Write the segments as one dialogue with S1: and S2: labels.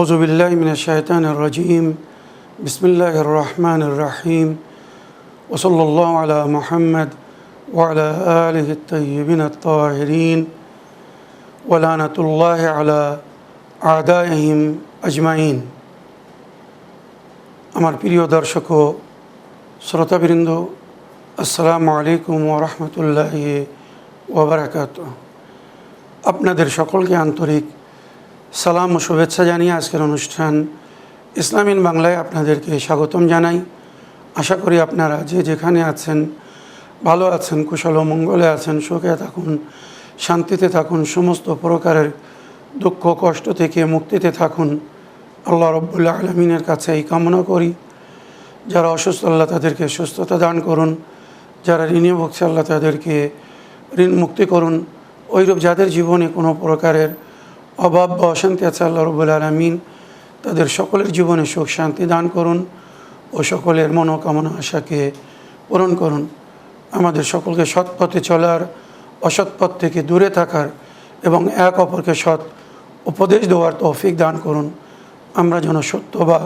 S1: أعوذ بالله من الشيطان الرجيم بسم الله الرحمن الرحيم وصلى الله على محمد وعلى آله الطيبين الطاهرين ولعنة الله على أعدائهم أجمعين আমার প্রিয় দর্শক ও শ্রোতাবৃন্দ, আসসালামু আলাইকুম ওয়া রাহমাতুল্লাহি ওয়া বারাকাতুহু। আপনাদের সকলকে আন্তরিক সালাম ও শুভেচ্ছা জানিয়ে আজকের অনুষ্ঠান ইসলাম ইন বাংলায় আপনাদেরকে স্বাগতম জানাই। আশা করি আপনারা যে যেখানে আছেন ভালো আছেন, কুশল ও মঙ্গলে আছেন, সুখে থাকুন, শান্তিতে থাকুন, সমস্ত প্রকারের দুঃখ কষ্ট থেকে মুক্তিতে থাকুন। আল্লাহ রব্বুল আলমিনের কাছে এই কামনা করি। যারা অসুস্থ, আল্লাহ তাদেরকে সুস্থতা দান করুন। যারা ঋণে ভুগছে, আল্লাহ তাদেরকে ঋণ মুক্তি করুন। ওইরূপ যাদের জীবনে কোনো প্রকারের অভাব বা অশান্তি আছে, আল্লাহ রব্বুল আলমিন তাদের সকলের জীবনে সুখ শান্তি দান করুন ও সকলের মনোকামনা আশাকে পূরণ করুন। আমাদের সকলকে সৎ পথে চলার, অসৎ পথ থেকে দূরে থাকার এবং এক অপরকে সৎ উপদেশ দেওয়ার তৌফিক দান করুন। আমরা যেন সত্য বা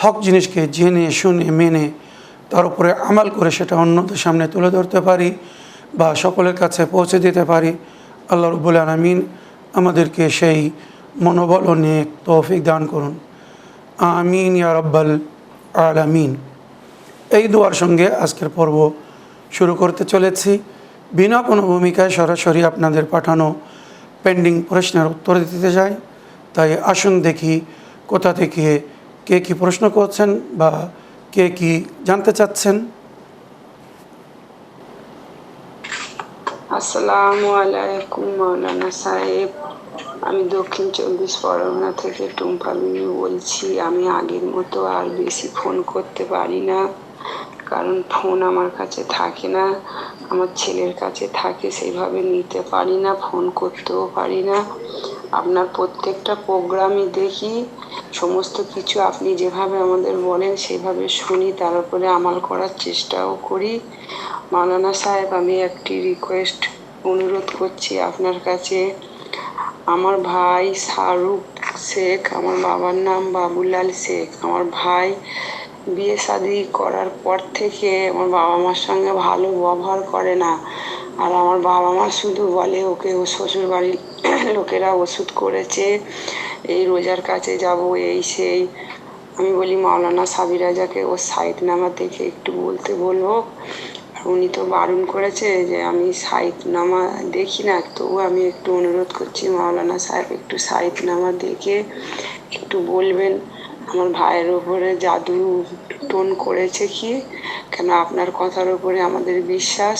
S1: হক জিনিসকে জেনে শুনে মেনে তার উপরে আমাল করে সেটা অন্যদের সামনে তুলে ধরতে পারি বা সকলের কাছে পৌঁছে দিতে পারি। আল্লাহ রাব্বুল আলামিন আমাদেরকে সেই মনোবল ও নেক তৌফিক দান করুন। আমিন ইয়া রাব্বাল আলামিন। এই দোয়ার সঙ্গে আজকের পর্ব শুরু করতে চলেছি। বিনা কোনো ভূমিকায় সরাসরি আপনাদের পাঠানো পেন্ডিং প্রশ্নের উত্তর দিতে যাই। তাই আসুন দেখি কোথা থেকে কে কী প্রশ্ন করছেন বা কে কী জানতে চাচ্ছেন।
S2: আসসালামু আলাইকুম মাওলানা সাহেব, আমি দক্ষিণ 24 পরগনা থেকে টুম্পা বিবি বলছি। আমি আগের মতো আর বেশি ফোন করতে পারি না, কারণ ফোন আমার কাছে থাকে না, আমার ছেলের কাছে থাকে, সেইভাবে নিতে পারি না, ফোন করতেও পারি না। আপনার প্রত্যেকটা প্রোগ্রামই দেখি, সমস্ত কিছু আপনি যেভাবে আমাদের বলেন সেভাবে শুনি, তার উপরে আমাল করার চেষ্টাও করি। মাওলানা সাহেব, আমি একটি রিকোয়েস্ট অনুরোধ করছি আপনার কাছে। আমার ভাই শাহরুখ শেখ, আমার বাবার নাম বাবুলাল শেখ। আমার ভাই বিয়ে শাদি করার পর থেকে আমার বাবা মার সঙ্গে ভালো ব্যবহার করে না, আর আমার বাবা মা শুধু বলে ওকে ও শ্বশুর বাড়ির লোকেরা ওষুধ করেছে, এই রোজার কাছে যাব, এই সেই। আমি বলি মাওলানা সাবির রাজাকে ও সাইদ নামা দেখে একটু বলতে বলবো। উনি তো বারণ করেছে যে আমি সাইদ নামা দেখি না, তবু আমি একটু অনুরোধ করছি মাওলানা সাহেব একটু সাইদ নামা দেখে একটু বলবেন আমার ভাইয়ের ওপরে জাদু টোন করেছে কি, কেন আপনার কথার উপরে আমাদের বিশ্বাস।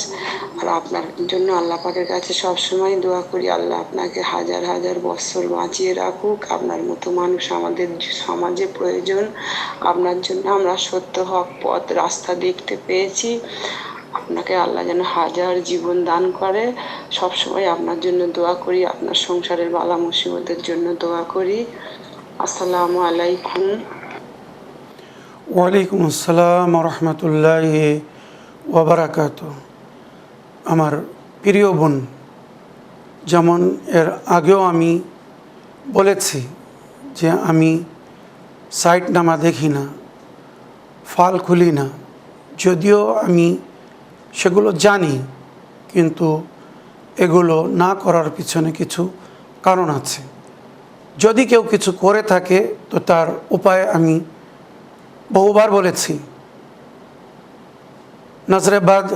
S2: আর আপনার জন্য আল্লাহ পাকের কাছে সবসময় দোয়া করি, আল্লাহ আপনাকে হাজার হাজার বছর বাঁচিয়ে রাখুক। আপনার মতো মানুষ আমাদের সমাজে প্রয়োজন। আপনার জন্য আমরা সত্য হক পথ রাস্তা দেখতে পেয়েছি। আপনাকে আল্লাহ যেন হাজার জীবন দান করে। সবসময় আপনার জন্য দোয়া করি, আপনার সংসারের বালা মুসিবতের জন্য দোয়া করি। আসসালামু আলাইকুম।
S1: ওয়ালাইকুম আসসালাম রহমতুল্লাহি ওয়া বারাকাতুহু। আমার প্রিয় বোন, যেমন এর আগেও আমি বলেছি যে আমি সাইট নামা দেখি না, ফাল খুলি না, যদিও আমি সেগুলো জানি, কিন্তু এগুলো না করার পিছনে কিছু কারণ আছে। যদি কেউ কিছু করে থাকে তো তার উপায় আমি বহুবার বলেছি। নজরেবাদ,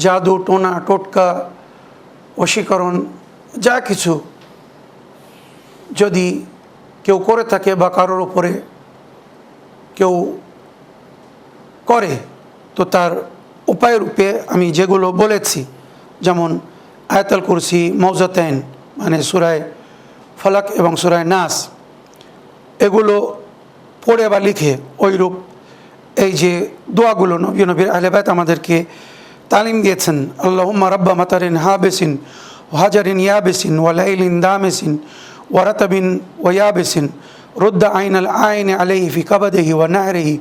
S1: জাদু টোনা টোটকা, বশীকরণ, যা কিছু যদি কেউ করে থাকে বা কারোর উপরে কেউ করে, তো তার উপায় রূপে আমি যেগুলো বলেছি, যেমন আয়াতুল কুরসি, মৌজাতাইন মানে সূরায়ে ফালাক এবং সূরায়ে নাস, এগুলো পড়ে বা লিখে ওইরূপ এই যে দোয়াগুলো নবীর আহলে বাইত আমাদেরকে তালিম দিয়েছেন। আল্লাহুম্মা রাব্বা মাতারিন হাবিসিন ওয়াহাজারিন ইয়াবিসিন ওয়া লাইলিন দামিসিন ওয়া রাতাবিন ওয়া ইয়াবিসিন রুদ্দা আইনাল আইনি আলাইহি ফি কাবাদিহি ওয়া নাহরিহি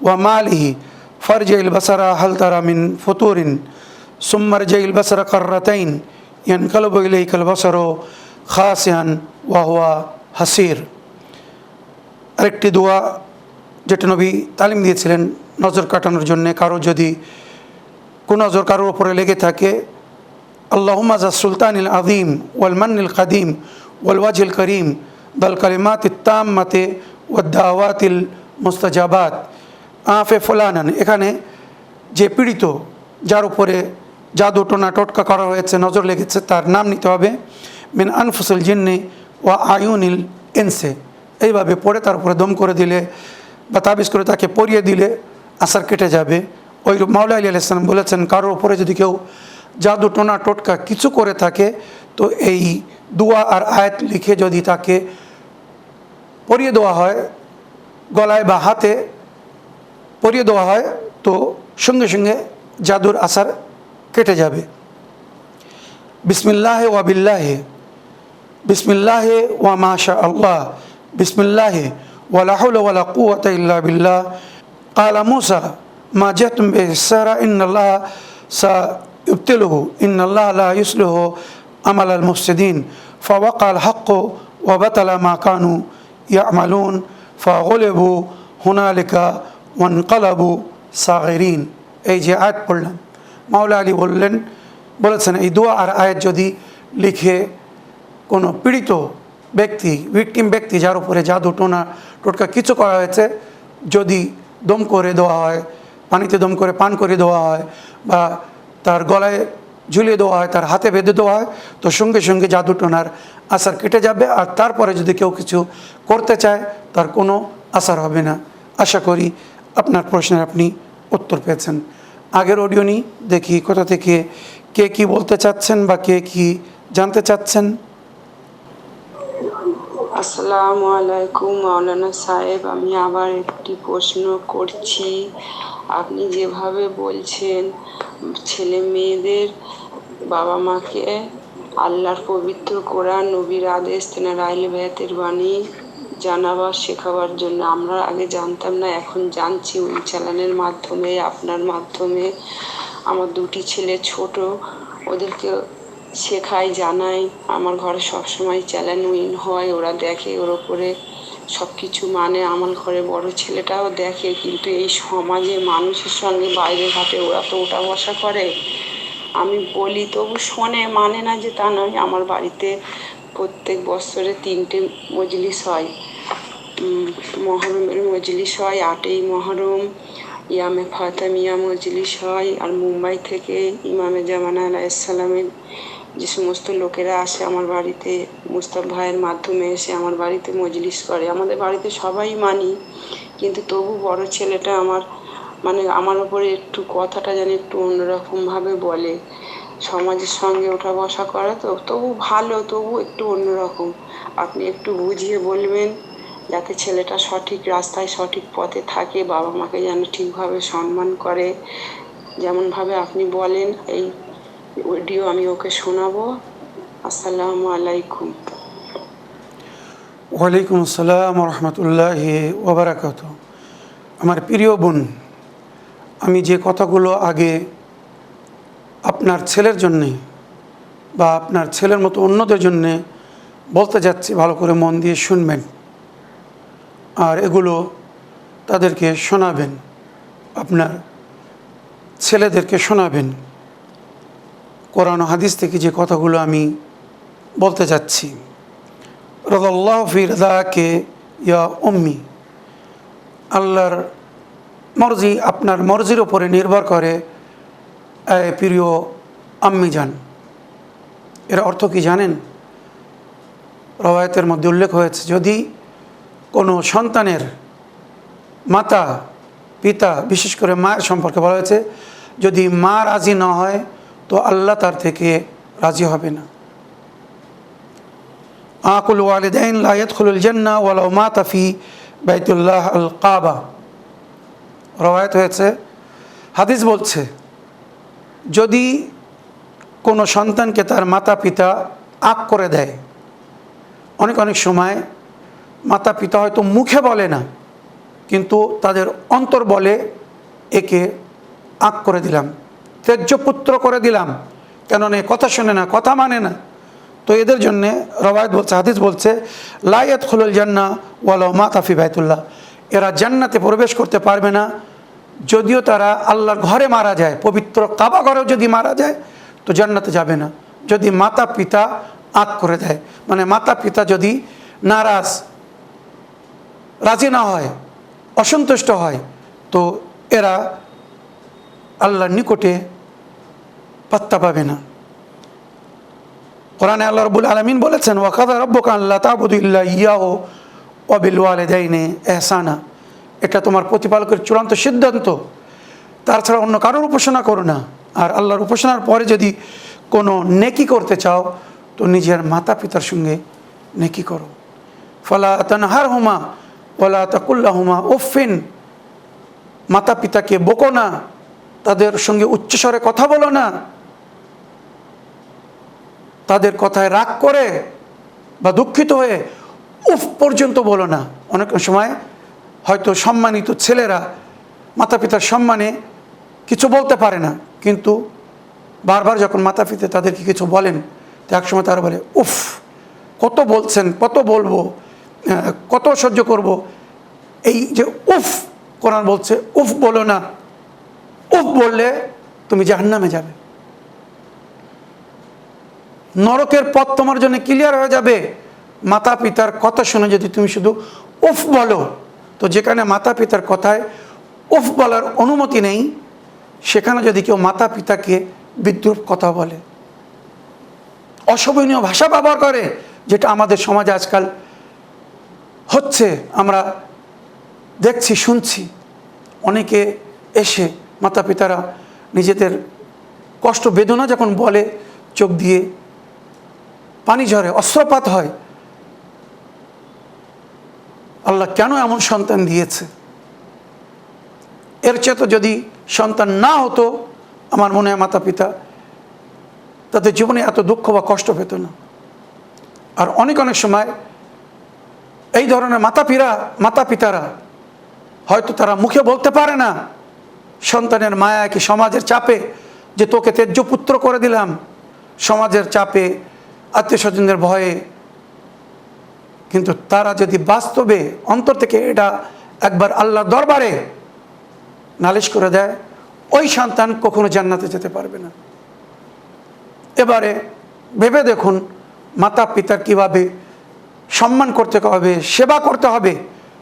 S1: ওয়া মালিহি ফারজিল বাসারা হাল তারা মিন ফুতুরিন সুম্মা রজিল বাসারা কাররাতাইন ইয়ানকালবু ইলাইকাল বাসারু খাসিয়ান ওয়া হুয়া হাসির। আরেকটি দোয়া যেটা নবী তালিম দিয়েছিলেন নজর কাটানোর জন্যে, কারো যদি কোনো নজর কারোর ওপরে লেগে থাকে, আল্লাহুম্মা যা সুলতানিল আযীম ওয়াল মান্নিল কাদিম ওয়াল ওয়াজহিল করিম দাল কালিমাতিত তাম্মাতে ওয়াদ দাওয়াতিল মুস্তাজাবাত আফে ফুলানান। এখানে যে পীড়িত, যার উপরে জাদু টোনা টোটকা করা হয়েছে, নজর লেগেছে, তার নাম নিতে হবে। মিন আনফুসিল জিন্নি ওয়া আয়ুনিল ইনসে। এইভাবে পড়ে তার উপরে দম করে দিলে বা তাবিজ করে তাকে পরিয়ে দিলে আসার কেটে যাবে। ওই মাওলা আলী আলাইহিস সালাম বলেছেন, কারোর উপরে যদি কেউ জাদু টোনা টোটকা কিছু করে থাকে, তো এই দোয়া আর আয়াত লিখে যদি তাকে পরিয়ে দেওয়া হয়, গলায় বা হাতে পরিয়ে দেওয়া হয়, তো সঙ্গে সঙ্গে জাদুর আসার কেটে যাবে। বিসমিল্লাহে ওয়া বিল্লাহে, বিসমিল্লাহে ওয়া মাশা আল্লাহ, বিসমিল্লাহে ওয়া লা হাওলা ওয়া লা কুওয়াতা ইল্লা বিল্লাহ। ক্বালা মূসা মা জাতুম বিহিস-সাহরা ইন্নাল্লাহা সায়ুবতিলুহু ইন্নাল্লাহা লা ইউসলিহু আমালাল মুফসিদিন ফাওয়াকাল হাক্কু ওয়া বাতালা মা কানু ইয়ামালুন ফাগুলিবু হুনালিকা ওয়ানকালাবু সাগিরিন। এই যে আয়াত পড়লাম, মাওলা আলী বলেছেন এই দোয়া আর আয়াত যদি লিখে কোনো পীড়িত ব্যক্তি, ভিকটিম ব্যক্তি, যার উপরে জাদু টোনা টোটকা কিছু করা হয়েছে, যদি দম করে দেওয়া হয়, পানিতে দম করে পান করে দেওয়া হয়, বা তার গলায় ঝুলিয়ে দেওয়া হয়, তার হাতে বেঁধে দেওয়া হয়, তো সঙ্গে সঙ্গে জাদু টোনার আসার কেটে যাবে। আর তারপরে যদি কেউ কিছু করতে চায়, তার কোনো আসার হবে না। আশা করি আপনার প্রশ্নের আপনি উত্তর পেয়েছেন। আগের অডিও নিই, দেখি কোথা থেকে কে কি বলতে চাচ্ছেন বা কে কি জানতে চাচ্ছেন।
S2: আসসালামু আলাইকুম মাওলানা সাহেব, আমি আবার একটি প্রশ্ন করছি। আপনি যেভাবে বলছেন ছেলে মেয়েদের বাবা মাকে আল্লাহর পবিত্র কোরআন, নবীর আদেশ, তেনার আহলে বায়াতের বাণী জানাবার শেখাবার জন্য, আমরা আগে জানতাম না, এখন জানছি ওই চ্যানেলের মাধ্যমে, আপনার মাধ্যমে। আমার দুটি ছেলে ছোট, ওদেরকে শেখাই, জানাই। আমার ঘরে সবসময় চ্যানেল উইন হয়, ওরা দেখে, ওর ওপরে সব কিছু মানে। আমার ঘরে বড় ছেলেটাও দেখে, কিন্তু এই সমাজে মানুষের সঙ্গে বাইরে ঘাটে ওরা তো ওঠা বসা করে। আমি বলি তবু শোনে, মানে না যে তা নয়। আমার বাড়িতে প্রত্যেক বছরে 3টে মজলিস হয়। মহরমের মজলিস হয়, 8ই মহরম, ইয়ামে ফাতেমিয়া মজলিস হয়। আর মুম্বাই থেকে ইমামে জামানা আলাইহিস সালামের যে সমস্ত লোকেরা আসে আমার বাড়িতে, মুস্তাফ ভাইয়ের মাধ্যমে এসে আমার বাড়িতে মজলিস করে। আমাদের বাড়িতে সবাই মানি, কিন্তু তবু বড় ছেলেটা আমার মানে আমার ওপরে একটু কথাটা যেন একটু অন্যরকমভাবে বলে। সমাজের সঙ্গে ওঠা বসা করে, তো তবু ভালো, তবু একটু অন্যরকম। আপনি একটু বুঝিয়ে বলবেন, যাতে ছেলেটা সঠিক রাস্তায় সঠিক পথে থাকে, বাবা মাকে যেন ঠিকভাবে সম্মান করে, যেমনভাবে আপনি বলেন। এই অডিও আমি ওকে শোনাবো। আসসালামু আলাইকুম।
S1: ওয়ালাইকুম আসসালাম রহমতুল্লাহি ওয়া বারাকাতুহু। আমার প্রিয় বোন, আমি যে কথাগুলো আগে আপনার ছেলের জন্যে বা আপনার ছেলের মতো অন্যদের জন্যে বলতে যাচ্ছি, ভালো করে মন দিয়ে শুনবেন আর এগুলো তাদেরকে শোনাবেন, আপনার ছেলেদেরকে শোনাবেন। কোরআন ও হাদিস থেকে যে কথাগুলো আমি বলতে যাচ্ছি। রাদাল্লাহু ফি রাদাকে ইয়া উম্মি, আল্লাহর মর্জি আপনার মর্জির ওপরে নির্ভর করে প্রিয় আম্মি যান। এর অর্থ কি জানেন? রওয়ায়াতের মধ্যে উল্লেখ হয়েছে, যদি কোনো সন্তানের মাতা পিতা, বিশেষ করে মায়ের সম্পর্কে বলা হয়েছে, যদি মা রাজি না হয় তো আল্লাহ তার থেকে রাজি হবে না। আকুল ওয়ালিদাইন লা ইয়াদখুলুল জান্নাহ ওয়ালাউ মাতা ফি বাইতুল্লাহ আল কাবা। রওয়ায়াত হয়েছে, হাদিস বলছে, যদি কোনো সন্তানকে তার মাতা পিতা আক করে দেয়, অনেক অনেক সময় মাতা পিতা হয়তো মুখে বলে না, কিন্তু তাদের অন্তর বলে একে আক করে দিলাম, ত্যায্য পুত্র করে দিলাম, কেননা কথা শোনে না, কথা মানে না, তো এদের জন্যে রওয়ায়াত বলছে, হাদিস বলছে, লা ইয়াদখুলুল জান্নাহ ওয়ালাউ মাতা ফি বাইতুল্লাহ, এরা জান্নাতে প্রবেশ করতে পারবে না যদিও তারা আল্লাহর ঘরে মারা যায়, পবিত্র কাবা ঘরেও যদি মারা যায় তো জান্নাতে যাবে না, যদি মাতা পিতা আঁত করে দেয়, মানে মাতা পিতা যদি নারাজ, রাজি না হয়, অসন্তুষ্ট হয়, তো এরা আল্লাহর নিকটে পাত্তা পাবে না। কোরআনে আল্লাহ রাব্বুল আলামিন বলেছেন, ওয়া কাযা রাব্বুকা আল্লা তা'বুদু ইল্লা ইয়্যাহু ওয়া বিল ওয়ালিদাইনি ইহসানা, এটা তোমার প্রতিপালকের চূড়ান্ত সিদ্ধান্ত, তার ছাড়া অন্য কারোর উপাসনা করো না। আর আল্লাহর উপাসনার পরে যদি কোনো নেকি করতে চাও তো নিজের মাতা পিতার সঙ্গে নেকি করো। ফালা তানহারহুমা ওয়ালা তাকুল লাহুমা উফফিন, মাতা পিতাকে বকো না, তাদের সঙ্গে উচ্চস্বরে কথা বলো না, তাদের কথায় রাগ করে বা দুঃখিত হয়ে উফ পর্যন্ত বলো না। অনেক সময় হয়তো সম্মানিত ছেলেরা মাতা পিতার সম্মানে কিছু বলতে পারে না, কিন্তু বারবার যখন মাতা পিতা তাদেরকে কিছু বলেন তো একসময় তারা বলে উফ, কত বলছেন, কত বলবো, কত সহ্য করব। এই যে উফ, কোরআন বলছে উফ বলো না, উফ বললে তুমি জাহান্নামে যাবে, নরকের পথ তোমার জন্য ক্লিয়ার হয়ে যাবে। মাতা পিতার কথা শুনে যদি তুমি শুধু উফ বলো, তো যেখানে মাতা পিতার কথায় উফ বলার অনুমতি নেই সেখানে যদি কেউ মাতা পিতাকে বিদ্রূপ কথা বলে, অশোভনীয় ভাষা ব্যবহার করে, যেটা আমাদের সমাজে আজকাল হচ্ছে, আমরা দেখছি, শুনছি, অনেকে এসে মাতা পিতারা নিজেদের কষ্ট বেদনা যখন বলে চোখ দিয়ে পানি ঝরে, অস্ত্রপাত হয়, আল্লাহ কেন এমন সন্তান দিয়েছে। এর চেয়ে তো যদি সন্তান না হতো আমার মনে হয় মাতা পিতা তাদের জীবনে এত দুঃখ বা কষ্ট পেত না। আর অনেক সময় এই ধরনের মাতা পিতারা হয়তো তারা মুখে বলতে পারে না, সন্তানের মায়া কি সমাজের চাপে, যে তোকে তেজ্য পুত্র করে দিলাম, সমাজের চাপে, আত্মীয় স্বজনদের ভয়ে, কিন্তু তারা যদি বাস্তবে অন্তর থেকে এটা একবার আল্লাহর দরবারে নালিশ করে দেয়, ওই সন্তান কখনো জান্নাতে যেতে পারবে না। এবারে ভেবে দেখুন মাতা পিতার কিভাবে সম্মান করতে হবে, সেবা করতে হবে।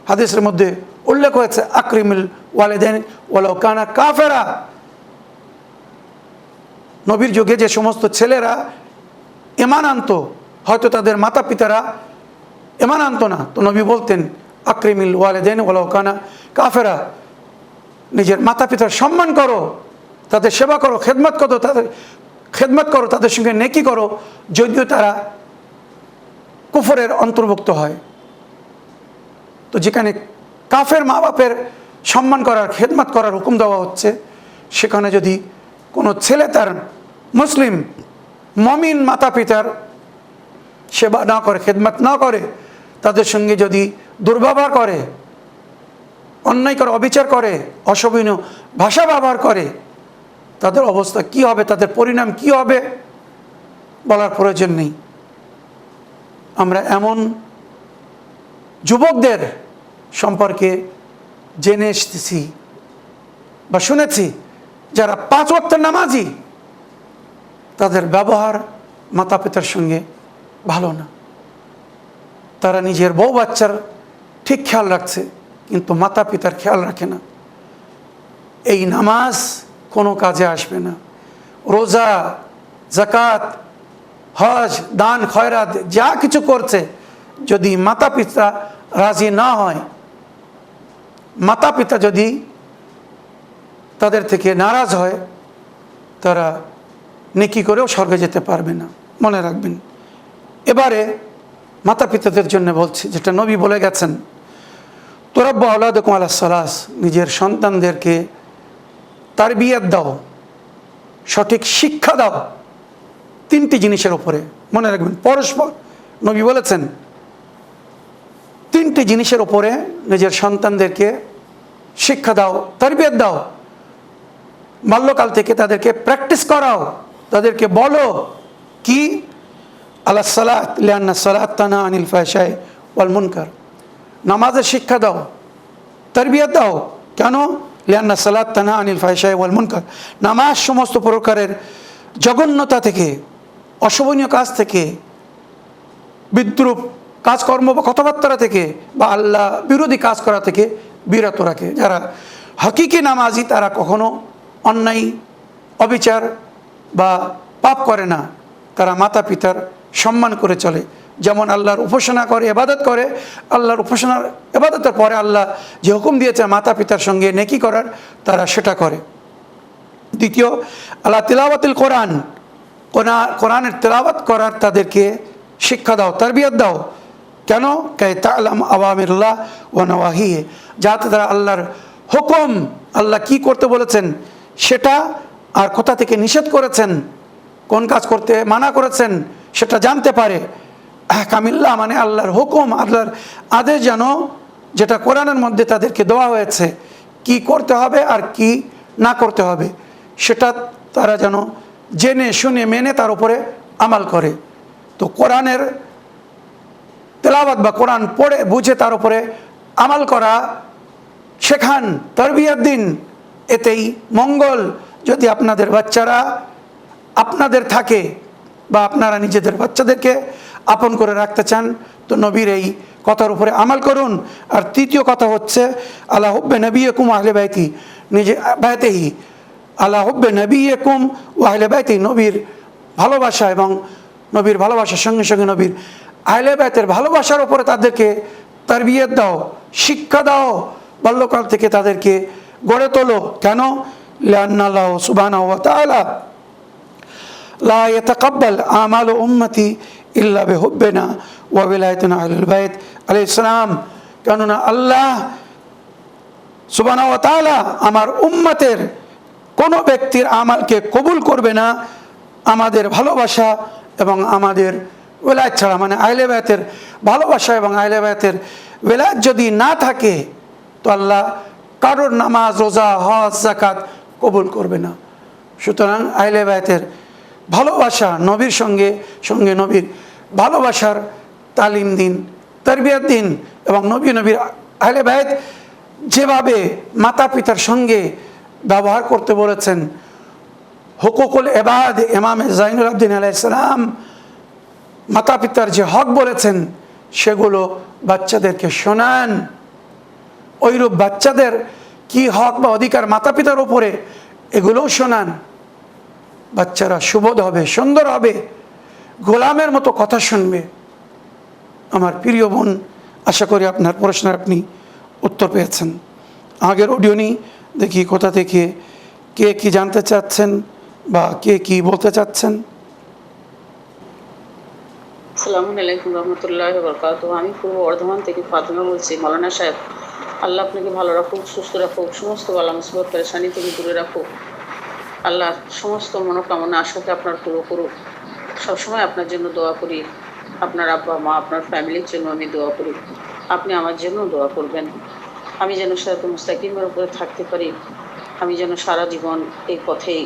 S1: হাদিসের মধ্যে উল্লেখ হয়েছে, আকরিমুল ওয়ালিদাইন ওয়ালাউ কানা কাফেরা। নবীর যুগে যে সমস্ত ছেলেরা ঈমান আনতো, হয়তো তাদের মাতা পিতারা ঈমান আনতো না, তো নবী বলতেন আকরিমুল ওয়ালিদাইন ওয়ালাউ কানা কাফেরা, নিজের মাতা পিতার সম্মান করো, তাদের সেবা করো, খেদমত করো, তাদের সঙ্গে নেকি করো, যদিও তারা কুফরের অন্তর্ভুক্ত হয়। তো যেখানে কাফের মা বাপের সম্মান করার, খেদমত করার হুকুম দেওয়া হচ্ছে, সেখানে যদি কোনো ছেলে তার মুসলিম মমিন মাতা পিতার সেবা না করে, খেদমত না করে, তাদের সঙ্গে যদি দুর্ব্যবহার করে, অন্যায় করে, অবিচার করে, অশোভনীয় ভাষা ব্যবহার করে, তাদের অবস্থা কি হবে, তাদের পরিণাম কি হবে বলার প্রয়োজন নেই। আমরা এমন যুবকদের সম্পর্কে জেনে এসেছি বা শুনেছি যারা 5 ওয়াক্তের নামাজি, তাদের ব্যবহার মাতা পিতার সঙ্গে ভালো না। তারা নিজের বউ বাচ্চার ঠিক খেয়াল রাখছে, কিন্তু মাতা পিতার খেয়াল রাখে না। এই নামাজ কোনো কাজে আসবে না। রোজা, যাকাত, হজ, দান, খয়রাত যা কিছু করছে, যদি মাতা পিতা রাজি না হয়, মাতা পিতা যদি তাদের থেকে নারাজ হয়, তারা নেকি করেও স্বর্গে যেতে পারবে না, মনে রাখবেন। এবারে মাতা পিতাদের জন্য বলছি, যেটা নবী বলে গেছেন, তোরাব্বু আওলাদাকুম আলাস সালাস, নিজের সন্তানদেরকে তারবিয়াত দাও, সঠিক শিক্ষা দাও 3টি জিনিসের উপরে, মনে রাখবেন। পরস্পর নবী বলেছেন 3টি জিনিসের উপরে নিজের সন্তানদেরকে শিক্ষা দাও, তারবিয়াত দাও। বাল্যকাল থেকে তাদেরকে প্র্যাকটিস করাও, তাদেরকে বলো কি, আলা সালাত লিআন্না সালাত তানহা আনিল ফাহশাই ওয়াল মুনকার, নামাজের শিক্ষা দাও, তরবিয়ত দাও। কেন? লিআন্না সালাত তানহা আনিল ফাহশাই ওয়াল মুনকার, নামাজ সমস্ত প্রকারের জঘন্যতা থেকে, অশোভনীয় কাজ থেকে, বিদ্রুপ কাজকর্ম বা কথাবার্তা থেকে বা আল্লাহ বিরোধী কাজ করা থেকে বিরত রাখে। যারা হকিকি নামাজি তারা কখনো অন্যায়, অবিচার বা পাপ করে না, তারা মাতা পিতার সম্মান করে চলে। যেমন আল্লাহর উপাসনা করে, ইবাদত করে, আল্লাহর উপাসনার ইবাদতের পরে আল্লাহ যে হুকুম দিয়েছে মাতা পিতার সঙ্গে নেকি করার, তারা সেটা করে। দ্বিতীয়, আল্লাহ তিলাওয়াতুল কোরআন, কোরআনের তেলাওয়াত করার তাদেরকে শিক্ষা দাও, তারবিয়ত দাও। কেন? কাই তা'লাম আওয়ামিরুল্লাহ ওয়া নওয়াহিহি, যাতে তারা আল্লাহর হুকুম, আল্লাহ কি করতে বলেছেন সেটা আর কোথা থেকে নিষেধ করেছেন, কোন কাজ করতে মানা করেছেন সেটা জানতে পারে। আহকামিল্লাহ মানে আল্লাহর হুকুম, আল্লাহর আদেশ যেন, যেটা কোরআনের মধ্যে তাদেরকে দেওয়া হয়েছে, কি করতে হবে আর কি না করতে হবে, সেটা তারা যেন জেনে শুনে মেনে তার উপরে আমাল করে। তো কোরআনের তেলাওয়াত বা কোরআন পড়ে বুঝে তার উপরে আমাল করা শেখান, তরবিয়ত দিন, এতেই মঙ্গল। যদি আপনাদের বাচ্চারা আপনাদের থাকে বা আপনারা নিজেদের বাচ্চাদেরকে আপন করে রাখতে চান, তো নবীর এই কথার উপরে আমাল করুন। আর তৃতীয় কথা হচ্ছে আলা হুব্বে নবিয়কুম আহলে বাইতি, নিজে বাইতেহি, আলা হুব্বে নবিয়কুম ও আহলে বাইতি, নবীর ভালোবাসা এবং নবীর ভালোবাসার সঙ্গে সঙ্গে নবীর আহলে বাইতের ভালোবাসার উপরে তাদেরকে তারবিয়ত দাও, শিক্ষা দাও, বাল্যকাল থেকে তাদেরকে গড়ে তোলো। কেন? লিআন্না আল্লাহ সুবহানাহু ওয়া তাআলা লা ইয়াতাকাব্বাল আমাল উম্মতি ইল্লা বিহুব্বিনা ওয়া বিলায়াতিনা আহলিল বাইত আলাইহিস সালাম। কেননা আল্লাহ সুবহানাহু ওয়া তাআলা আমার উম্মতের কোনো ব্যক্তির আমালকে কবুল করবে না আমাদের ভালোবাসা এবং আমাদের ওলায়াত ছাড়া। মানে আহলে বায়তের ভালোবাসা এবং আহলে বায়তের ওলায়াত যদি না থাকে তো আল্লাহ কারোর নামাজ, রোজা, হজ, যাকাত কবুল করবে না। সুতরাং আহলে বায়তের ভালোবাসা, নবীর সঙ্গে সঙ্গে নবীর ভালোবাসার তালিম দিন, তরবিয়ত দিন। এবং নবীর আহলে বায়ত যেভাবে মাতা পিতার সঙ্গে ব্যবহার করতে বলেছেন, হুকুকুল ইবাদ, ইমামে জাইনুল আবদিন আলাইহিস সালাম মাতা পিতার যে হক বলেছেন সেগুলো বাচ্চাদেরকে শোনান। ওইরূপ বাচ্চাদের কি হক বা অধিকার মাতা পিতার উপরে, এগুলোও শোনান। বাচ্চারা সুবোধ হবে, সুন্দর হবে, গোলামের মতো কথা শুনবে। আমার প্রিয় বোন, আশা করি আপনার প্রশ্নের আপনি উত্তর পেয়েছেন। আগের অডিও নিই, দেখি কোথা থেকে কে কি জানতে চাচ্ছেন বা কে কি বলতে চাচ্ছেন।
S3: আসসালামু আলাইকুম রহমতুল্লাহি ওয়া বারাকাতুহু। আমি পূর্ব বর্ধমান থেকে ফাতেমা বলছি। মাওলানা সাহেব, আল্লাহ আপনাকে ভালো রাখুক, সুস্থ রাখুক, সমস্ত বালা মুসিবত পেরেশানি থেকে দূরে রাখুক। আল্লাহ সমস্ত মনোকামনা আশাকে আপনার পুরো করুক। সবসময় আপনার জন্য দোয়া করি, আপনার আব্বা মা, আপনার ফ্যামিলির জন্য আমি দোয়া করি, আপনি আমার জন্য দোয়া করবেন। আমি যেন সিরাতুল মুস্তাকিমের উপরে থাকতে পারি, আমি যেন সারা জীবন এই পথেই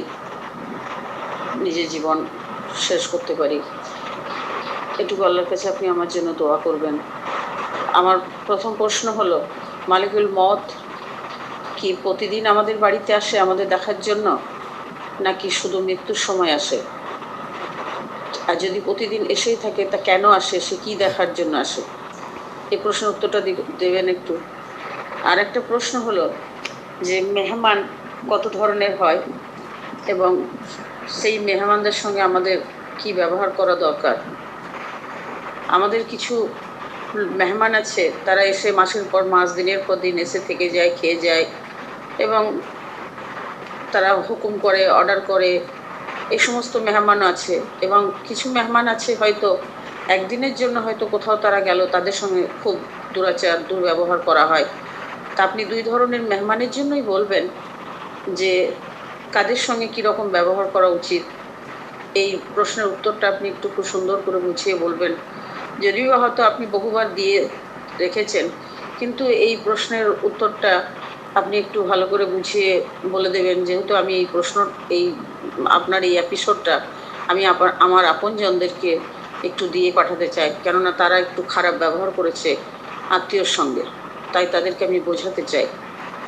S3: নিজের জীবন শেষ করতে পারি। এটুকু আল্লাহর কাছে আপনি আমার জন্য দোয়া করবেন। আমার প্রথম প্রশ্ন হলো, মালিকুল মত কি প্রতিদিন আমাদের বাড়িতে আসে আমাদের দেখার জন্য, নাকি শুধু মৃত্যুর সময় আসে? আর যদি প্রতিদিন এসেই থাকে তা কেন আসে, সে কী দেখার জন্য আসে? এই প্রশ্নের উত্তরটা দেবেন একটু। আর একটা প্রশ্ন হলো যে মেহমান কত ধরনের হয় এবং সেই মেহমানদের সঙ্গে আমাদের কি ব্যবহার করা দরকার? আমাদের কিছু মেহমান আছে, তারা এসে মাসের পর মাস, দিনের পর দিন এসে থেকে যায়, খেয়ে যায় এবং তারা হুকুম করে, অর্ডার করে, এই সমস্ত মেহমানও আছে। এবং কিছু মেহমান আছে হয়তো একদিনের জন্য হয়তো কোথাও তারা গেল, তাদের সঙ্গে খুব দুরাচার, দুর্ব্যবহার করা হয়। তা আপনি দুই ধরনের মেহমানের জন্যই বলবেন যে কাদের সঙ্গে কীরকম ব্যবহার করা উচিত। এই প্রশ্নের উত্তরটা আপনি একটু খুব সুন্দর করে বুঝিয়ে বলবেন। যদিও হয়তো আপনি বহুবার দিয়ে রেখেছেন, কিন্তু এই প্রশ্নের উত্তরটা আপনি একটু ভালো করে বুঝিয়ে বলে দেবেন। যেহেতু আমি এই প্রশ্ন, এই আপনার এই এপিসোডটা আমি আমার আপনজনদেরকে একটু দিয়ে পাঠাতে চাই, কেননা তারা একটু খারাপ ব্যবহার করেছে আত্মীয়র সঙ্গে, তাই তাদেরকে আমি বোঝাতে চাই।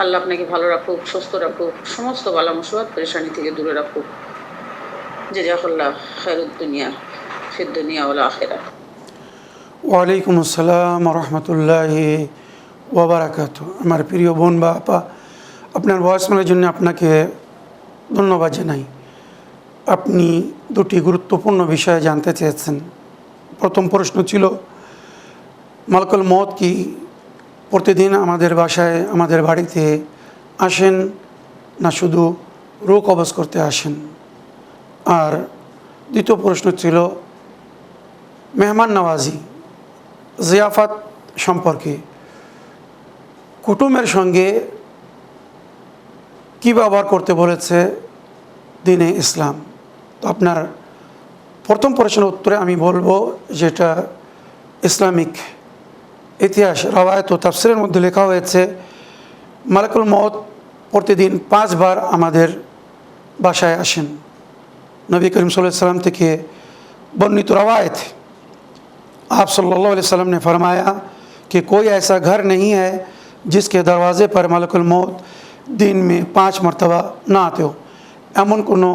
S3: আল্লাহ আপনাকে ভালো রাখুক, সুস্থ রাখুক, সমস্ত বালা মুসিবত পেরেশানি থেকে দূরে রাখুক। জাযাকাল্লাহ খায়রুদ দুনিয়া ফিদ দুনিয়া ওয়াল আখিরাহ।
S1: ওয়ালাইকুম আসসালাম রহমতুল্লাহি ওবরাকাত। আমার প্রিয় বোন বা আপা, আপনার ভয়েসমেলের জন্য আপনাকে ধন্যবাদ জানাই। আপনি দুটি গুরুত্বপূর্ণ বিষয়ে জানতে চেয়েছেন। প্রথম প্রশ্ন ছিল মালাকুল মউত কি প্রতিদিন আমাদের বাসায়, আমাদের বাড়িতে আসেন, না শুধু রূহ কবজ করতে আসেন? আর দ্বিতীয় প্রশ্ন ছিল মেহমান নওয়াজি, জিয়াফাত সম্পর্কে, কুটুমের সঙ্গে কী ব্যবহার করতে বলেছে দ্বীনে ইসলাম। তো আপনার প্রথম প্রশ্নের উত্তরে আমি বলবো যেটা ইসলামিক ইতিহাস, রওয়ায়াত ও তাফসীরের মধ্যে লেখা হয়েছে মালাকুল মউত প্রতিদিন 5 বার আমাদের বাসায় আসেন। নবী करीम सल्लल्लाहु अलैहि वसल्लम থেকে वर्णित रवायत, आप सल्लल्लाहु अलैहि वसल्लम ने फरमाया कि कोई ऐसा घर नहीं है जिसके दरवाज़े पर मलकुल मौत दिन में 5 मरतबा ना आते हो। এমন কোনো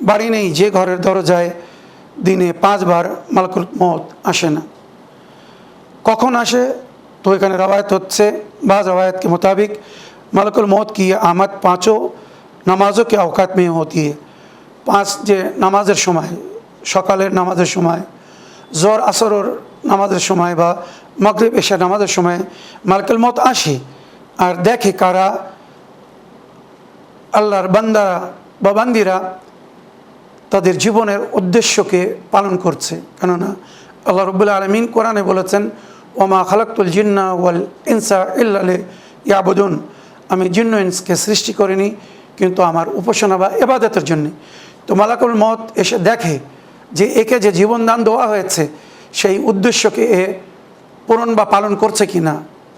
S1: বাড়ি নেই যে ঘরের দরজায় দিনে 5 বার মালাকুল মউত আসে না। কখন আসে? তো এখানে রवायत হচ্ছে, बाज़ रवायत के मुताबिक मलकुल मौत की आमद 5 नमाज़ों के अवकात में होती है। 5 যে নামাজের সময়, সকালের নামাজের সময়, জোহর আসরের নামাজের সময় বা মাগরিব এশা নামাজের সময় মালাকুল মউত আসে আর দেখে কারা আল্লাহর বান্দারা বা বান্দিরা তাদের জীবনের উদ্দেশ্যকে পালন করছে। কেননা আল্লাহ রাব্বুল আলামিন কোরআনে বলেছেন ওমা খালাকতুল জিন্না ওয়াল ইনসা ইল্লা লিয়াবুদুন, আমি জিন্ন ইনসকে সৃষ্টি করিনি কিন্তু আমার উপাসনা বা ইবাদতের জন্য। তো মালাকুল মউত এসে দেখে যে একে যে জীবনদান দেওয়া হয়েছে সেই উদ্দেশ্যকে এ পূরণ বা পালন করছে কিনা,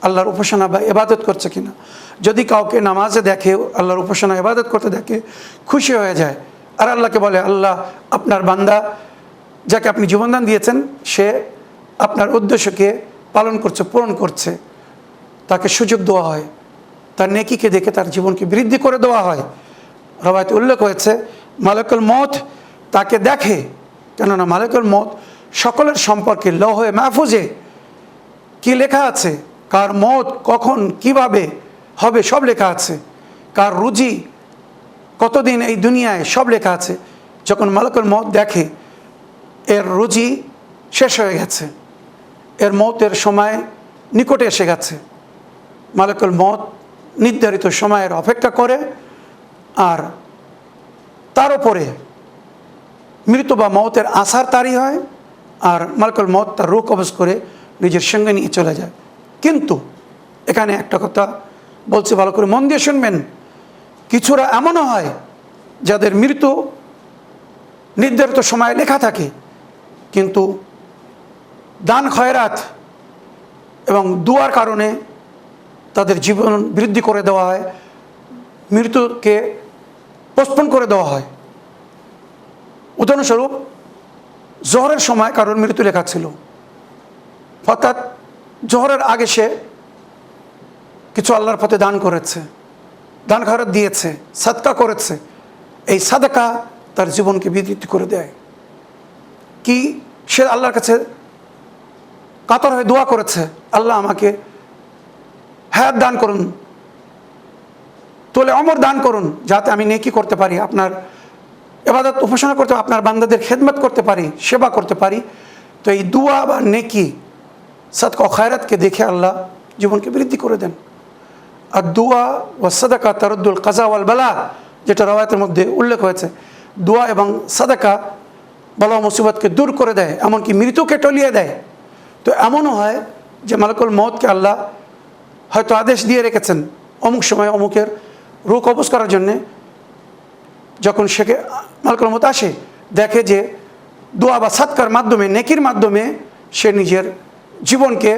S1: আল্লাহর উপাসনা বা ইবাদত করছে কিনা। যদি কাউকে নামাজে দেখে আল্লাহর উপাসনা ইবাদত করতে দেখে খুশি হয়ে যায় আর আল্লাহকে বলে আল্লাহ আপনার বান্দা যাকে আপনি জীবনদান দিয়েছেন সে আপনার উদ্দেশ্যকে পালন করছে, পূরণ করছে, তাকে সুযোগ দেওয়া হয়, তার নেকিকে দেখে তার জীবনকে বৃদ্ধি করে দেওয়া হয়। রওয়ায়াতে উল্লেখ হয়েছে মালাকুল মউত তাকে দেখে, কেননা মালাকুল মউত সকলের সম্পর্কে লৌহে মাহফুজে কি লেখা আছে, কার মউত কখন কিভাবে হবে সব লেখা আছে, কার রুজি কতদিন এই দুনিয়ায় সব লেখা আছে। যখন মালাকুল মউত দেখে এর রুজি শেষ হয়ে গেছে, এর মউতের সময় নিকটে এসে গেছে, মালাকুল মউত নির্ধারিত সময়ের অপেক্ষা করে আর তার উপরে মৃত্যু বা মউতের আসার তারি হয় আর মালাকুল মউত তার রূহ কবজ করে নিজের সঙ্গে নিয়ে চলে যায়। কিন্তু এখানে একটা কথা বলছি, ভালো করে মন দিয়ে শুনবেন, কিছুরা এমনও হয় যাদের মৃত্যু নির্ধারিত সময়ে লেখা থাকে কিন্তু দান খয়রাত এবং দুয়ার কারণে তাদের জীবন বৃদ্ধি করে দেওয়া হয়, মৃত্যুকে পোস্টপোন করে দেওয়া হয়। উদাহরণস্বরূপ জোহরের সময় কারোর মৃত্যু লেখা ছিল, অর্থাৎ জোহরের আগে সে কিছু আল্লাহর পথে দান করেছে, দান খয়রাত দিয়েছে, সাদকা করেছে, এই সাদকা তার জীবনকে বৃদ্ধি করে দেয়। কি সে আল্লাহর কাছে কাতর হয়ে দোয়া করেছে, আল্লাহ আমাকে হায়াত দান করুন, তোলে অমর দান করুন, যাতে আমি নেকি করতে পারি, আপনার ইবাদত উপাসনা করতে, আপনার বান্দাদের খেদমত করতে পারি, সেবা করতে পারি। তো এই দুয়া বা নেকি সাদকা ও খায়রাতকে দেখে আল্লাহ জীবনকে বৃদ্ধি করে দেন। আর দুয়া ও সাদাকা তারুদ্দুল কাজা ওয়াল বালা, যেটা রওয়ায়াতের মধ্যে উল্লেখ হয়েছে, দোয়া এবং সাদাকা বালা মুসিবতকে দূর করে দেয়, এমনকি মৃত্যুকে টলিয়ে দেয়। তো এমনও হয় যে মালাকুল মউতকে আল্লাহ হয়তো আদেশ দিয়ে রেখেছেন অমুক সময় অমুকের রূহ কবজ করার জন্যে। যখন সেকে মালাকুল মউত আসে দেখে যে দোয়া বা সাদকার মাধ্যমে, নেকির মাধ্যমে সে নিজের জীবনকে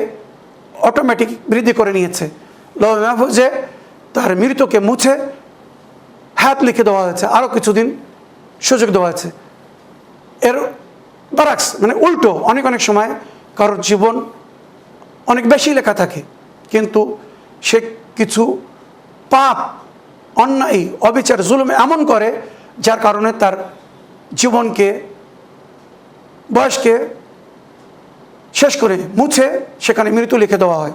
S1: অটোমেটিক বৃদ্ধি করে নিয়েছে, লৌহে মাহফুজে তার মৃত্যুকে মুছে হায়াত লিখে দেওয়া হয়েছে, আরও কিছুদিন সুযোগ দেওয়া হয়েছে। এর বারাক্স মানে উল্টো, অনেক অনেক সময় কারোর জীবন অনেক বেশি লেখা থাকে, কিন্তু সে কিছু পাপ, অন্যায়, অবিচার, জুলুম এমন করে যার কারণে তার জীবনকে, বয়সকে শেষ করে মুছে সেখানে মৃত্যু লিখে দেওয়া হয়।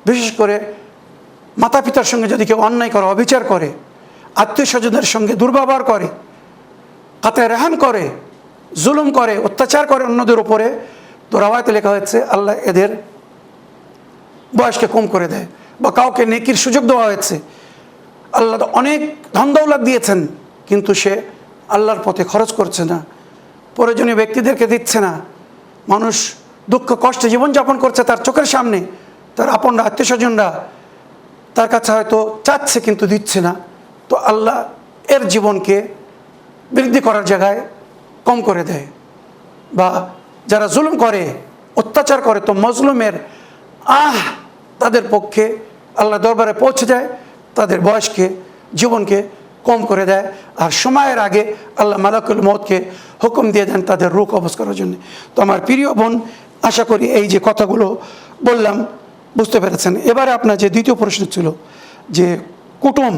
S1: বিশেষ করে মাতা পিতার সঙ্গে যদি কেউ অন্যায় করে, অবিচার করে, আত্মীয় স্বজনের সঙ্গে দুর্ব্যবহার করে, কাতায় রেহান করে, জুলুম করে, অত্যাচার করে অন্যদের উপরে, তো রাওয়ায়াতে লেখা হয়েছে আল্লাহ এদের বয়সকে কম করে দেয়। বা কাউকে নেকির সুযোগ দেওয়া হয়েছে, আল্লাহ অনেক ধন দৌলত দিয়েছেন, কিন্তু সে আল্লাহর পথে খরচ করছে না, প্রয়োজনীয় ব্যক্তিদেরকে দিচ্ছে না, মানুষ দুঃখ কষ্টে জীবনযাপন করছে তার চোখের সামনে, তার আপনরা, আত্মীয় স্বজনরা তার কাছে হয়তো চাচ্ছে কিন্তু দিচ্ছে না, তো আল্লাহ এর জীবনকে বৃদ্ধি করার জায়গায় কম করে দেয়। বা যারা জুলুম করে, অত্যাচার করে, তো মজলুমের তাদের পক্ষে আল্লাহ দরবারে পৌঁছে যায়, তাদের বয়সকে, জীবনকে কম করে দেয়। আর সময়ের আগে আল্লাহ মালাকুল মউতকে হুকুম দিয়ে দেন তাদের রূহ কবজ করার জন্য। তো আমার প্রিয় বোন, আশা করি এই যে কথাগুলো বললাম বুঝতে পেরেছেন। এবারে আপনার যে দ্বিতীয় প্রশ্ন ছিল যে কুটুম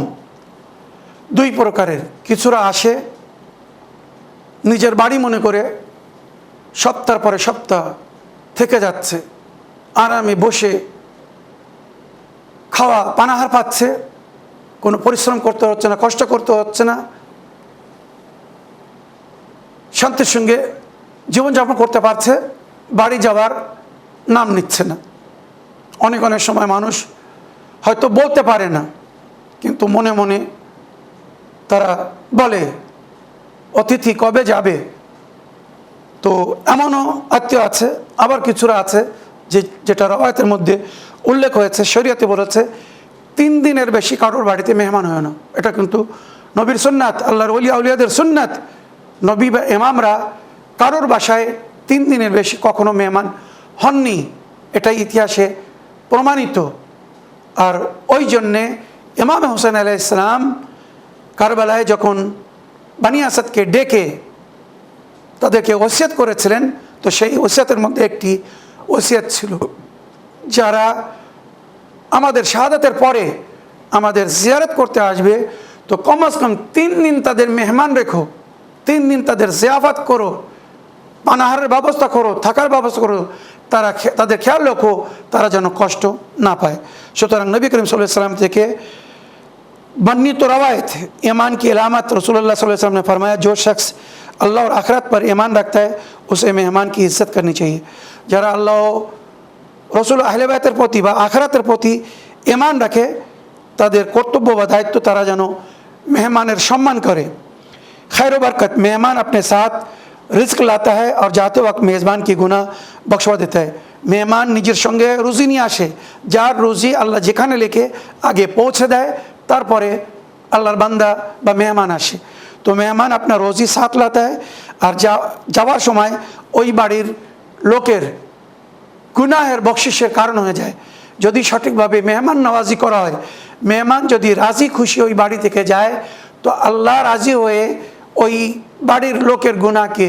S1: দুই প্রকারের, কিছুরা আসে নিজের বাড়ি মনে করে সপ্তাহ পরে সপ্তাহ থেকে যাচ্ছে, আরামে বসে খাওয়া পানাহার পাচ্ছে, কোনো পরিশ্রম করতে হচ্ছে না, কষ্ট করতে হচ্ছে না, শান্তির সঙ্গে জীবনযাপন করতে পারছে, বাড়ি যাওয়ার নাম নিচ্ছে না। অনেক অনেক সময় মানুষ হয়তো বলতে পারে না, কিন্তু মনে মনে তারা বলে অতিথি কবে যাবে। তো এমনও আত্মীয় আছে, আবার কিছুরা আছে যেটা রওয়ায়াতের মধ্যে উল্লেখ হয়েছে, শরীয়তে বলেছে 3 দিনের বেশি কারোর বাড়িতে মেহমান হয় না। এটা কিন্তু নবীর সুন্নাত, আল্লাহর ওলিয়া উলিয়াদের সুন্নাত। নবী বা ইমামরা কারোর বাসায় 3 দিনের বেশি কখনো মেহমান হননি, এটাই ইতিহাসে প্রমাণিত। আর ওই জন্যে ইমাম হোসেন আলাইহিস সালাম কারবালায় যখন বানি আসাদকে ডেকে তাদেরকে ওসিয়ত করেছিলেন, তো সেই ওসিয়তের মধ্যে একটি ওসিয়ত ছিল, যারা আমাদের শাহাদাতের পরে আমাদের জিয়ারত করতে আসবে তো কমস কম 3 দিন তাদের মেহমান রেখো, 3 দিন তাদের জিয়াফত করো, পানাহারের ব্যবস্থা করো, থাকার ব্যবস্থা করো, তাদের খেয়াল রাখো তারা যেন কষ্ট না পায়। সুতরাং নবী করিম সাল্লাল্লাহু আলাইহি ওয়াসাল্লাম থেকে बन्नी तो रवायत है, ईमान की अलामत रसूलुल्लाह सल्लल्लाहु अलैहि वसल्लम ने फरमाया, जो शख्स अल्लाह और आखिरत पर ईमान रखता है उसे मेहमान की इज्जत करनी चाहिए। যারা আল্লাহ রসুল আহলে বাইতের প্রতি বা আখিরাতের প্রতি ঈমান রাখে, তাদের কর্তব্য বা দায়িত্ব তারা যেন মেহমানের সম্মান করে। खैर व बरकत, मेहमान अपने साथ रिज्क लाता है और जाते वक्त मेज़बान की गुनाह बख्शवा देता है। মেহমান নিজের সঙ্গে রুজি নিয়ে আসে, যার রুজি আল্লাহ যেখানে লিখে আগে পৌঁছে দেয়, তারপরে আল্লাহর বান্দা বা মেহমান আসে। তো মেহমান আপনার রোজি সাথ লাতা হয়, আর যাওয়ার সময় ওই বাড়ির লোকের গুনাহের বকশিসের কারণ হয়ে যায়। যদি সঠিকভাবে মেহমান নওয়াজি করা হয়, মেহমান যদি রাজি খুশি ওই বাড়ি থেকে যায়, তো আল্লাহ রাজি হয়ে ওই বাড়ির লোকের গুনাহকে,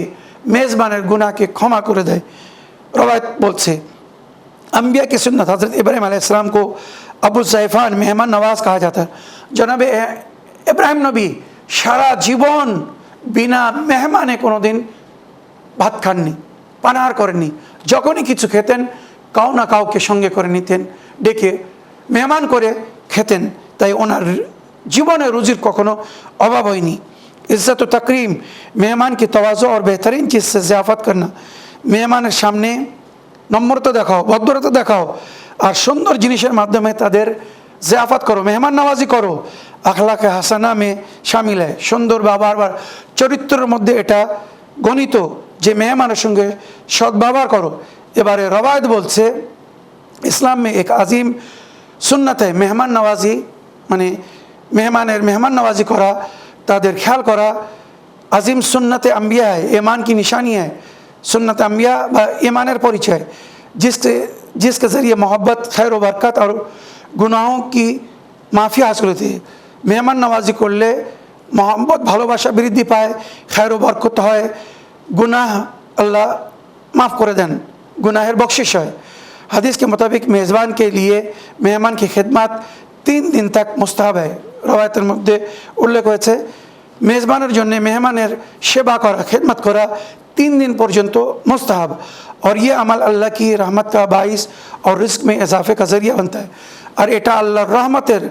S1: মেজবানের গুনাহকে ক্ষমা করে দেয়। रवायत बोलते अम्बिया की सुन्नत, हज़रत इब्राहिम अलैहिस्सलाम को अबू ज़ैफ़ान मेहमान नवाज कहा जाता है। जनाब इब्राहिम नबी सारा जीवन बिना मेहमाने कोनो दिन भात खानনি, পানাহার করেননি। যখনই কিছু খেতেন কাউ না কাউকে সঙ্গে করে নিতেন, ডেকে মেহমান করে খেতেন। তাই ওনার জীবনে রুজির কখনো অভাব হয়নি। इज़्ज़त व तकरीम, मेहमान की तवाज़ु और बेहतरीन चीज़ से ज़ियाफ़त करना, মেহমানের সামনে নম্রতা দেখাও, ভদ্রতা দেখাও, আর সুন্দর জিনিসের মাধ্যমে তাদের জিয়াফত করো, মেহমান নওয়াজি করো। আখলাকে হাসানা মে শামিল হয়, সুন্দর ব্যবহার বা চরিত্রের মধ্যে এটা গণিত যে মেহমানের সঙ্গে সদ্ব্যবহার করো। এবারে রওয়ায়ত বলছে ইসলাম মে এক আজিম সুন্নত है মেহমান নওয়াজি, মানে মেহমানের মেহমান নওয়াজি করা, তাদের খেয়াল করা আজিম सुन्नत अम्बिया है, ईमान की निशानी है। सुन्नत अम्बिया व ईमानेर परिचय, जिसके ज़रिए मोहब्बत, खैर व बरकत और गुनाहों की माफ़ी हासिल होती है। मेहमान नवाजी করলে मोहब्बत ভালোবাসা বৃদ্ধি পায়, खैर व बरकत হয়, गुनाह अल्लाह माफ़ कर दें, गुनाहेर बख्शिश है। हदीस के मुताबिक मेज़बान के लिए मेहमान की खिदमत 3 दिन तक मुस्ताहब है। रवायतेर मध्य उल्लेख হয়েছে मेज़बानेर जन्य मेहमानेर सेवा करा, खिदमत करा 3 दिन पर्यन्त मुस्ताहब, और ये अमल अल्लाह की रहमत का बाइस और रिस्क में इजाफे का ज़रिया बनता है। और एटा आल्लाहर रहमतेर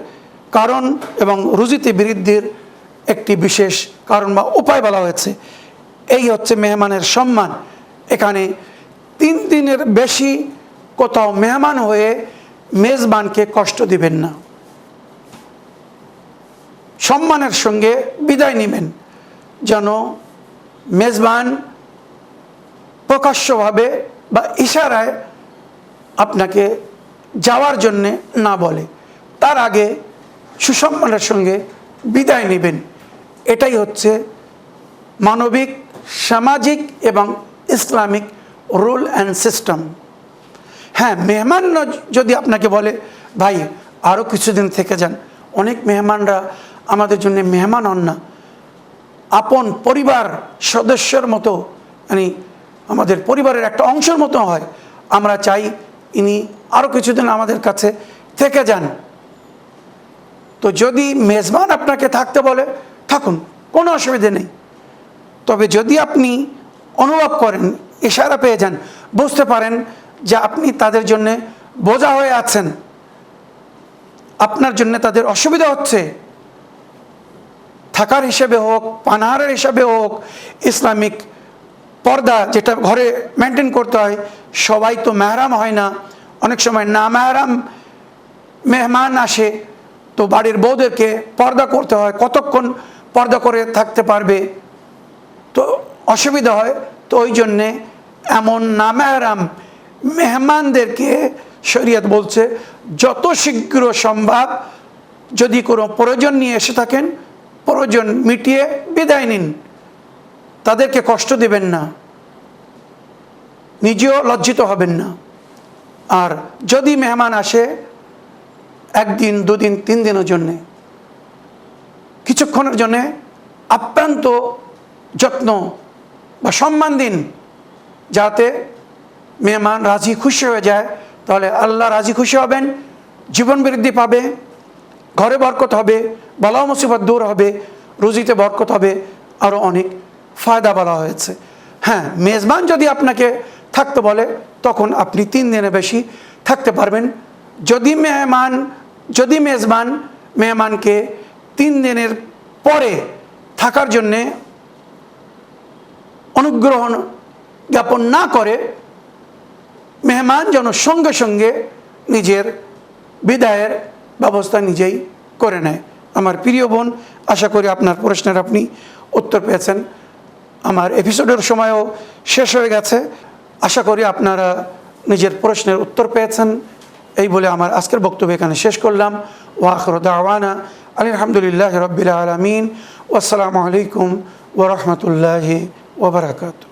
S1: कारण एवं रुजिते बृद्धिर একটি বিশেষ কারণ বা উপায় বলা হয়েছে। এই হচ্ছে মেহমানের সম্মান। এখানে 3 দিনের বেশি কোথাও মেহমান হয়ে মেজবানকে কষ্ট দিবেন না, সম্মানের সঙ্গে বিদায় নেবেন, যেন মেজবান প্রকাশ্যভাবে বা ইশারায় আপনাকে যাওয়ার জন্যে না বলে, তার আগে সুসম্মানের সঙ্গে বিদায় নেবেন। এটাই হচ্ছে মানবিক, সামাজিক এবং ইসলামিক রুল অ্যান্ড সিস্টেম। হ্যাঁ, মেহমান যদি আপনাকে বলে ভাই আরও কিছুদিন থেকে যান, অনেক মেহমানরা আমাদের জন্য মেহমান হন না, আপন পরিবার সদস্যের মতো, মানে আমাদের পরিবারের একটা অংশের মতো হয়, আমরা চাই ইনি আরও কিছুদিন আমাদের কাছে থেকে যান। তো যদি মেজবান আপনাকে থাকতে বলে থাকুন, কোনো অসুবিধে নেই। তবে যদি আপনি অনুভব করেন, ইশারা পেয়ে যান, বুঝতে পারেন যে আপনি তাদের জন্য বোঝা হয়ে আছেন, আপনার জন্য তাদের অসুবিধা হচ্ছে, থাকার হিসেবে হোক, পানাহারের হিসাবে হোক, ইসলামিক পর্দা যেটা ঘরে মেনটেন করতে হয়, সবাই তো মেহরাম হয় না, অনেক সময় না মেহরাম মেহমান আসে, তো বাড়ির বউদেরকে পর্দা করতে হয়, কতক্ষণ পর্দা করে থাকতে পারবে, তো অসুবিধা হয়। তো ওই জন্যে এমন না মেহরাম মেহমানদেরকে শরীয়ত বলছে যত শীঘ্র সম্ভব যদি কোনো প্রয়োজন নিয়ে এসে থাকেন, প্রয়োজন মিটিয়ে বিদায় নিন, তাদেরকে কষ্ট দেবেন না, নিজেও লজ্জিত হবেন না। আর যদি মেহমান আসে 1 দিন 2 দিন 3 দিনের জন্যে, কিছুক্ষণের জন্যে আপ্রান্ত যত্ন বা সম্মান দিন, যাতে মেহমান রাজি খুশি হয়ে যায়, তাহলে আল্লাহ রাজি খুশি হবেন, জীবন বৃদ্ধি পাবে, ঘরে বরকত হবে, বালা মুসিবত দূর হবে, রুজিতে বরকত হবে, আরও অনেক ফায়দা বলা হয়েছে। হ্যাঁ, মেজবান যদি আপনাকে থাকতে বলে তখন আপনি 3 দিনের বেশি থাকতে পারবেন। যদি মেজবান মেহমানকে 3 দিনের পরে থাকার জন্যে অনুগ্রহ জ্ঞাপন না করে, মেহমান যেন সঙ্গে সঙ্গে নিজের বিদায়ের ব্যবস্থা নিজেই করে নেয়। আমার প্রিয় বোন, আশা করি আপনার প্রশ্নের আপনি উত্তর পেয়েছেন। আমার এপিসোডের সময়ও শেষ হয়ে গেছে, আশা করি আপনারা নিজের প্রশ্নের উত্তর পেয়েছেন। এই বলে আমার আজকের বক্তব্য এখানে শেষ করলাম। ওয়া আখিরু দাওয়ানা আলহামদুলিল্লাহি রাব্বিল আলামিন। ওয়াসসালামু আলাইকুম ওয়া রাহমাতুল্লাহি ওয়া বারাকাতুহু।